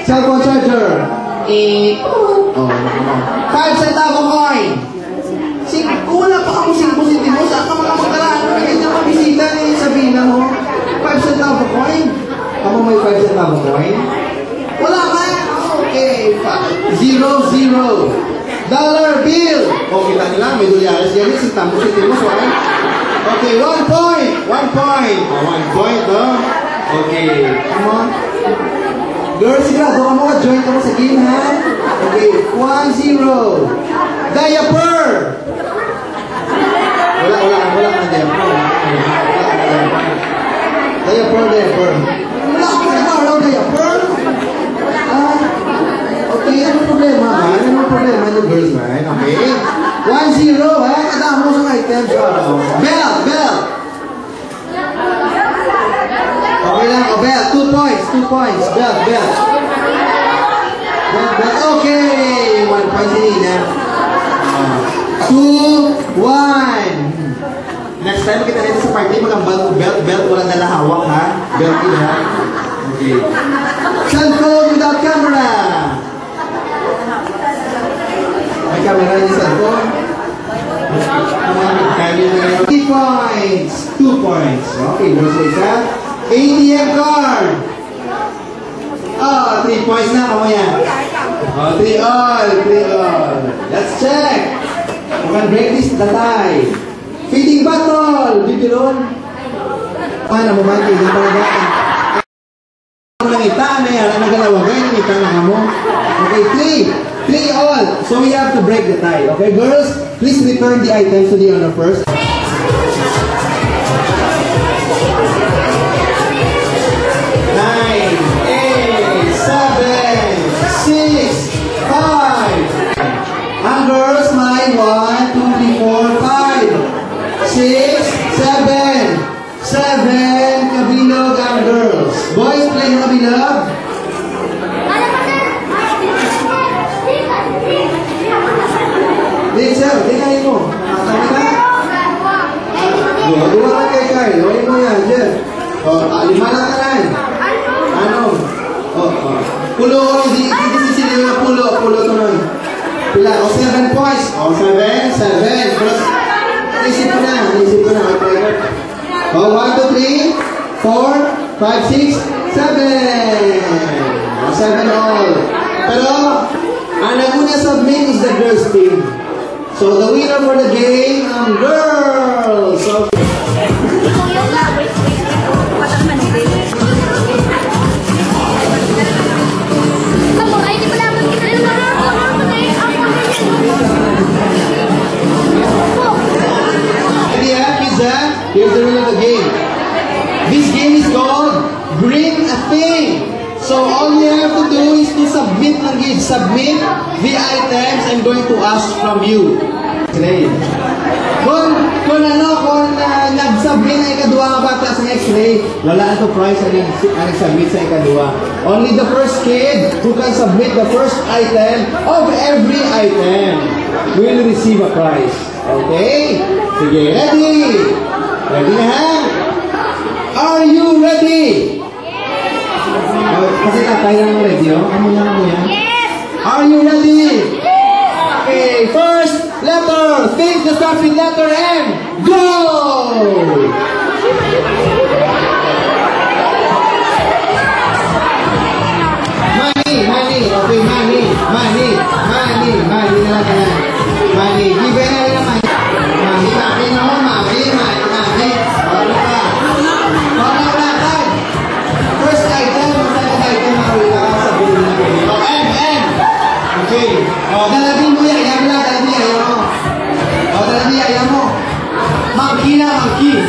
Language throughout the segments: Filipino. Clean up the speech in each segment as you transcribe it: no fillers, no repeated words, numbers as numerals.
Cellphone charger. Oh, 5 centavo coin. Kung wala pa kang musik-musik mo, saan ka makamagkaraan? Kahit na mabisita na yung sabihin mo, 5 centavo coin. Ako may 5 centavo coin? Wala ka? Okay, 0, 0. Dollar bill. O, kita nila, may dolyares yan. Sintambo-sintin mo, so okay, 1 point. 1 point. Oh, 1 point, no? Okay, come on. Girls, sigurado ka mo, join ka mo sa game, ha? Okay, 1-0. Diaper! Wala ka diaper. Diaper. Wala ka araw diaper? Okay, ano problema, ha? Ano problema yung girls, right? Okay. 1-0, ha? Kadaan mo sa items. Bell! Okay lang, bell. 2 points. Bell. Okay. 1 point si Nina. 2-1. Next time kita rin sa party, magambal mo belt. Walang nalahawak, ha? Belt yun, ha? Okay. Cellphone without camera. May camera yung cellphone. 3 points. 2 points. Okay, what's that? ATM card. 3 points na ako yan. 3 all. Let's check. We can break this tie. Feeding bottle. Dito ron. Paano mo ba? Hindi pa nagawin. Ang nangita na yan. Ang nagalawagay. Nangita na mo. Okay, 3 all. So we have to break the tie. Okay, girls? Please return the items to the owner first. 7 kabilog ang girls. Boys, play yung kabilog. Di, sir, di kayo mo. Nakasama ka? Duwa ka kay Kyle. Huwag mo yan, sir. 5 lang ka lang. Ano? Pulo ko, hindi sisili yung pulo to nun. Pila? 7 points. 7. Isip ko na. 1, 2, 3, 4, 5, 6, 7. 7 all. Pero, ang naguna submit is the girls team. So, the winner for the game, girls. So, here's the rule of the game. This game is called Bring a Thing. So all you have to do is to submit the items I'm going to ask from you. Today. Kung nag-submit na ikaduwa nga bata sa X-ray, wala na to prize ang nag-submit sa ikaduwa. Only the first kid who can submit the first item of every item will receive a prize. Okay? Sige, ready? Ready na ha? Are you ready? Kasi tayo lang ready, oh. Ano yan? Yes! Are you ready? Yes! Okay, first letter. Think to start with letter M. Go! Money. Okay, money. Money na lang. Money. Give it na lang money. Money na ako, money. First item, second item na ulit ako sa bulo na kayo. M. Okay. Dalabi mo yan. Ayaw mo. Dalabi, ayaw mo. Monkey na, monkey.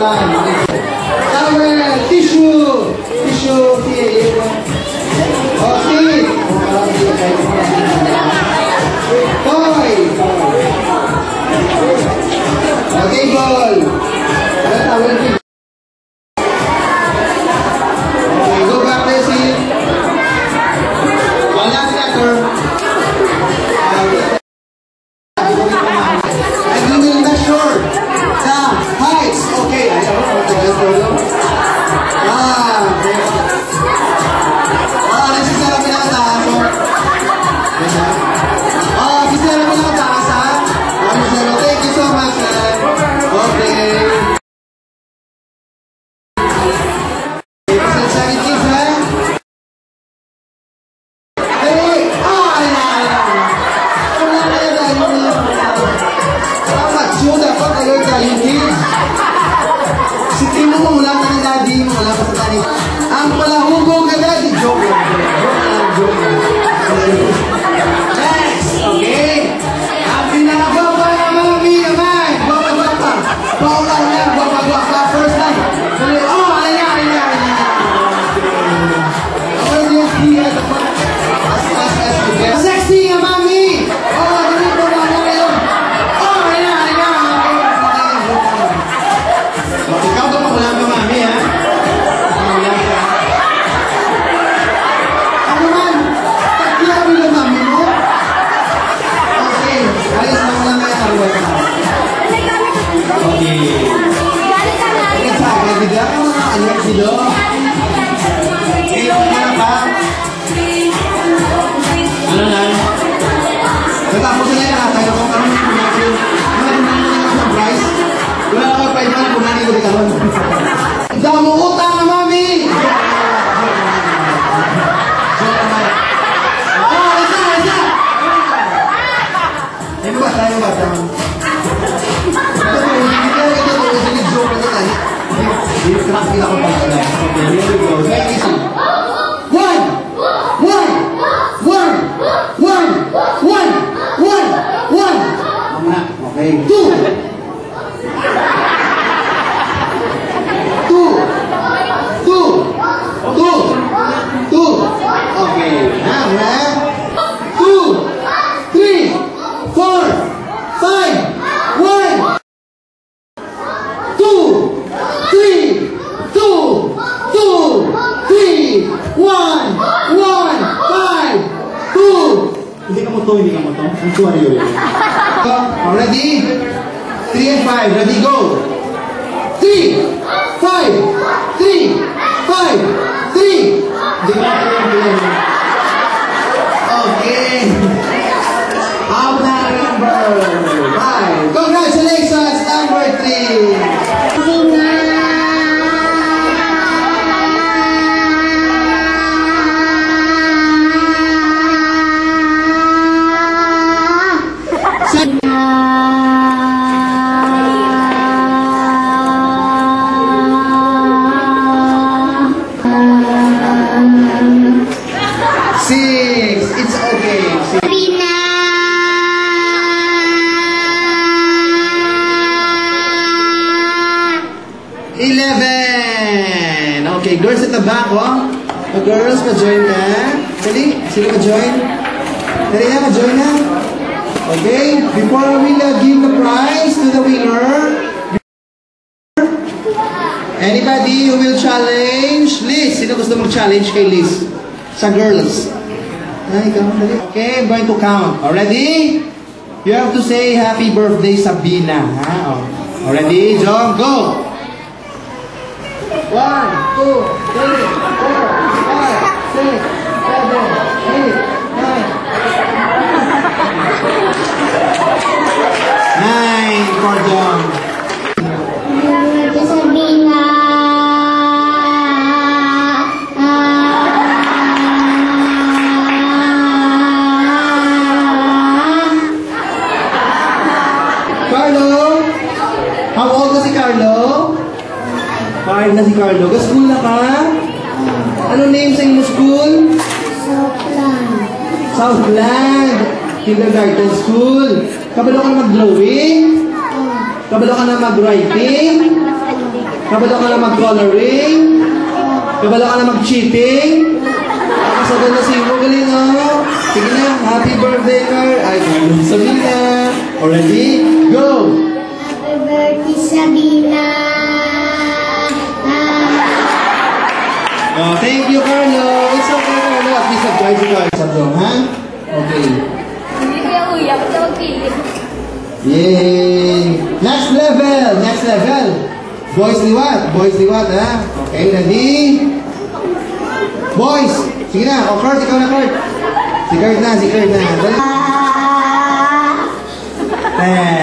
Towel. Towel. Tissue. Tissue. Okay. Toy. Okay, ball. Towel. Okay, go back there, see. One last letter. And we will measure the heights. Okay, I don't know what the best problem. Okay. Nagsisara ko lang ang taas. Nagsisara ko lang ang taas, ha? Thank you so much, man. Okay. Ang palahubog agad. Joke lang. Next. Okay. Ang pinakababa mami naman. Babagwapa. Paula na. Babagwapa. First time. Ayan. Sexy nga mami. Dali po na kayo. Ayan. Ikaw ba wala pa mami, ha? Ano na? Natapos na yan, nakatayo ko karoon ng pumasin. Ano price? Wala ako 5 man, pumasin ko di karoon. Damo utang na mami! Isa! Ano ba tayo ba? Ito, joke na tayo. Hindi ko pa pala. Okay, here we go. Very easy. One. Okay. Two. Okay. Now, 2, 3, 4, 5, 1. 2, 3, 1, 5, 2. Hindi ka mo to. Ang tuwa yun. Ready? 3 and 5. Ready, go. 3, 5, 3, 5, 3. Hindi ka mo. Okay. Out na number 5. Congratulations, number 3. It's okay. 11. Okay, girls at the back, oh. The girls, ma-join na. Dali, sino ma-join? Dali na, ma-join na. Okay, before we give the prize to the winner, anybody who will challenge? Liz, sino gusto mag-challenge kay Liz? Sa girls. Ay, ikaw, dali. Okay, I'm going to count. Ready? You have to say happy birthday, Sabina. Ready? John, go! 1, 2, 3, 4, 5, 6, 7, 8, 9. For John. Sabina. Carlo? How old na si Carlo? 5 na si Carlo. Ka-school na ka? Ano name sa inyo school? Southland. Southland. Kindergarten school. Kabalo ka na mag-drawing? Kabalo ka na mag-writing? Kabalo ka na mag-coloring? Kabalo ka na mag-cheating? Nakasagad na si Ivo, galing no? Sige na, happy birthday, Carl. Ay, sabihin na. Already? Go! Happy birthday, Sabina. Oh, thank you, Carlo. It's okay, Carlo. At least nag-try si Carlo sa drum, ha? Okay. Hindi ko yung uyak, ito magkilit. Yay! Next level! Next level! Boys liwat! Boys liwat, ha? Okay, ready? Boys! Sige na, o Kurt, ikaw na Kurt. Si Kurt na. Dali.